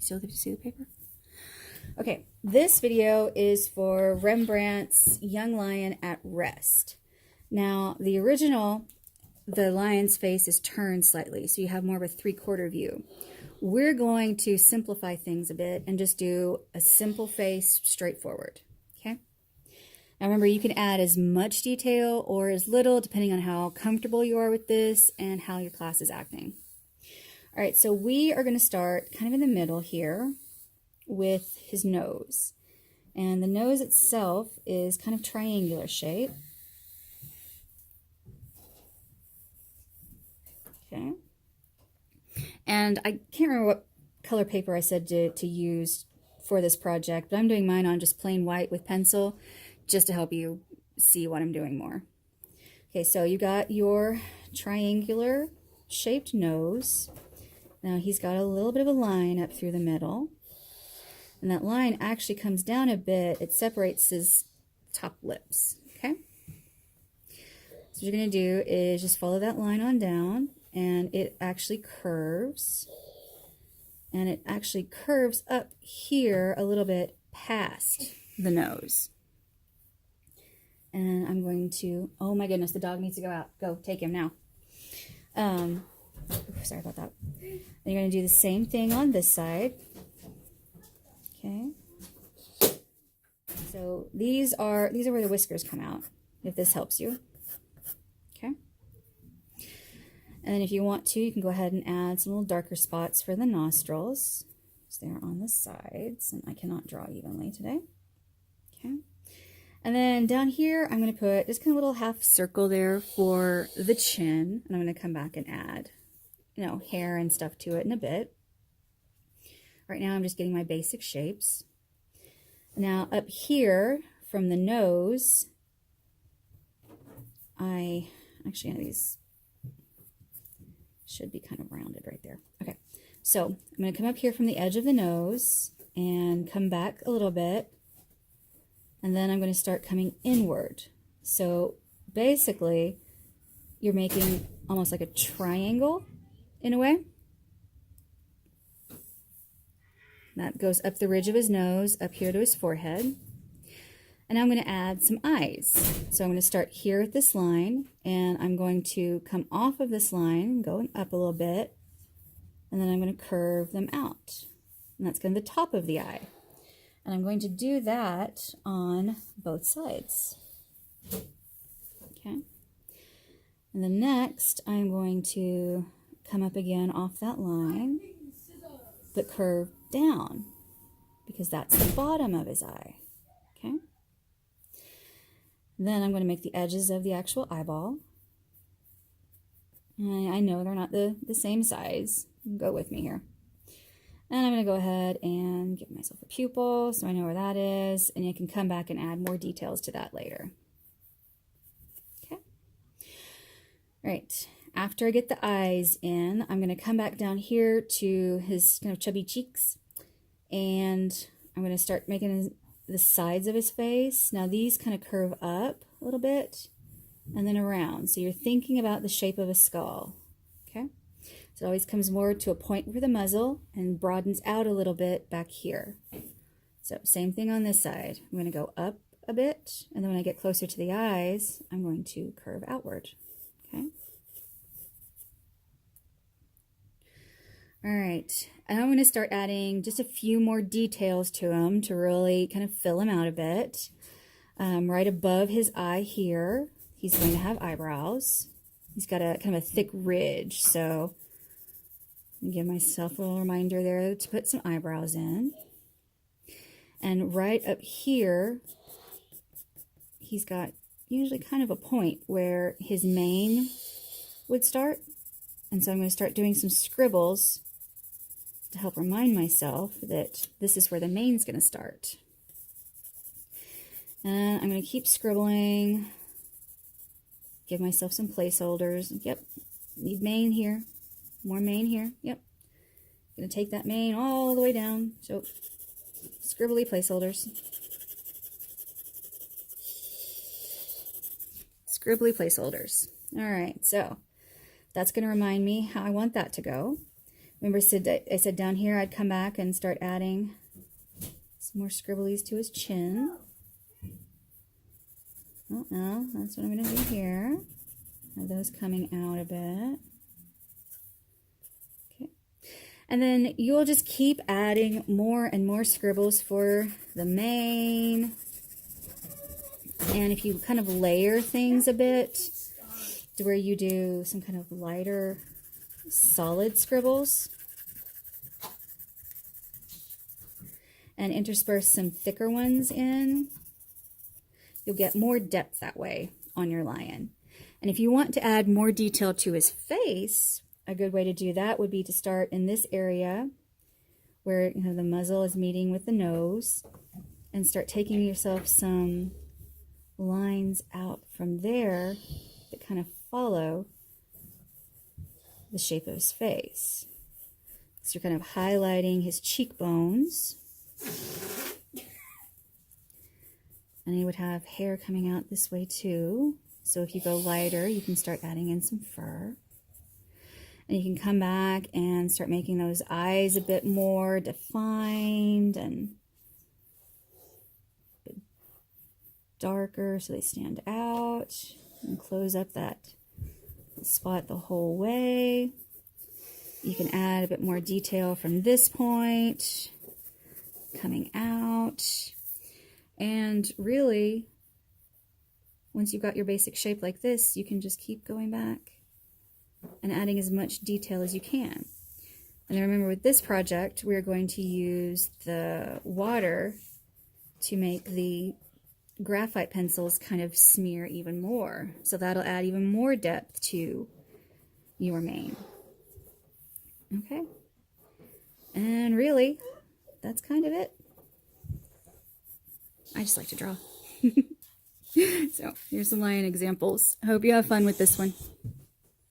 You still see the paper? Okay, this video is for Rembrandt's Young Lion at Rest. Now, the original, the lion's face is turned slightly, so you have more of a 3/4 view. We're going to simplify things a bit and just do a simple face straightforward, okay? Now remember, you can add as much detail or as little depending on how comfortable you are with this and how your class is acting. All right, so we are going to start kind of in the middle here with his nose. And the nose itself is kind of triangular shape. Okay. And I can't remember what color paper I said to use for this project, but I'm doing mine on just plain white with pencil just to help you see what I'm doing more. Okay, so you got your triangular shaped nose. Now he's got a little bit of a line up through the middle. And that line actually comes down a bit. It separates his top lips, okay? So what you're going to do is just follow that line on down, and it actually curves. And it actually curves up here a little bit past the nose. And I'm going to, oh my goodness, the dog needs to go out. Go, take him now. Sorry about that. Then you're going to do the same thing on this side. Okay. So these are where the whiskers come out, if this helps you. Okay. And then if you want to, you can go ahead and add some little darker spots for the nostrils. So they're on the sides, and I cannot draw evenly today. Okay. And then down here, I'm going to put just kind of a little half circle there for the chin, and I'm going to come back and add, you know, hair and stuff to it in a bit. Right now I'm just getting my basic shapes. Now up here from the nose, these should be kind of rounded right there. Okay, so I'm going to come up here from the edge of the nose and come back a little bit. And then I'm going to start coming inward. So basically, you're making almost like a triangle in a way. That goes up the ridge of his nose, up here to his forehead. And I'm going to add some eyes. So I'm going to start here at this line, and I'm going to come off of this line, going up a little bit, and then I'm going to curve them out. And that's going to be the top of the eye. And I'm going to do that on both sides. Okay. And then next, I'm going to come up again off that line, but curve down, because that's the bottom of his eye. Okay. Then I'm going to make the edges of the actual eyeball. And I know they're not the same size. Go with me here. And I'm going to go ahead and give myself a pupil so I know where that is, and you can come back and add more details to that later. Okay. All right. After I get the eyes in, I'm going to come back down here to his kind of chubby cheeks, and I'm going to start making the sides of his face. Now these kind of curve up a little bit and then around. So you're thinking about the shape of a skull. Okay. So it always comes more to a point for the muzzle and broadens out a little bit back here. So same thing on this side. I'm going to go up a bit, and then when I get closer to the eyes, I'm going to curve outward. Okay. All right, and I'm going to start adding just a few more details to him to really kind of fill him out a bit. Right above his eye here, he's going to have eyebrows. He's got a kind of a thick ridge, so I'm going to give myself a little reminder there to put some eyebrows in. And right up here, he's got usually kind of a point where his mane would start. And so I'm going to start doing some scribbles to help remind myself that this is where the mane's going to start. And I'm going to keep scribbling, give myself some placeholders. Yep, need mane here, more mane here. Yep, going to take that mane all the way down. So scribbly placeholders. Scribbly placeholders. All right, so that's going to remind me how I want that to go. Remember I said down here I'd come back and start adding some more scribblies to his chin. Oh, no, that's what I'm going to do here. Have those coming out a bit. Okay. And then you'll just keep adding more and more scribbles for the mane. And if you kind of layer things a bit to where you do some kind of lighter solid scribbles and intersperse some thicker ones in, you'll get more depth that way on your lion. And if you want to add more detail to his face, a good way to do that would be to start in this area where the muzzle is meeting with the nose, and start taking yourself some lines out from there that kind of follow the shape of his face. So you're kind of highlighting his cheekbones. And he would have hair coming out this way too. So if you go lighter, you can start adding in some fur. And you can come back and start making those eyes a bit more defined and a bit darker so they stand out. And close up that spot the whole way. You can add a bit more detail from this point, coming out. And really, once you've got your basic shape like this, you can just keep going back and adding as much detail as you can. And then remember, with this project, we're going to use the water to make the graphite pencils kind of smear even more. So that'll add even more depth to your mane. Okay. And really, that's kind of it. I just like to draw. So here's some lion examples. I hope you have fun with this one.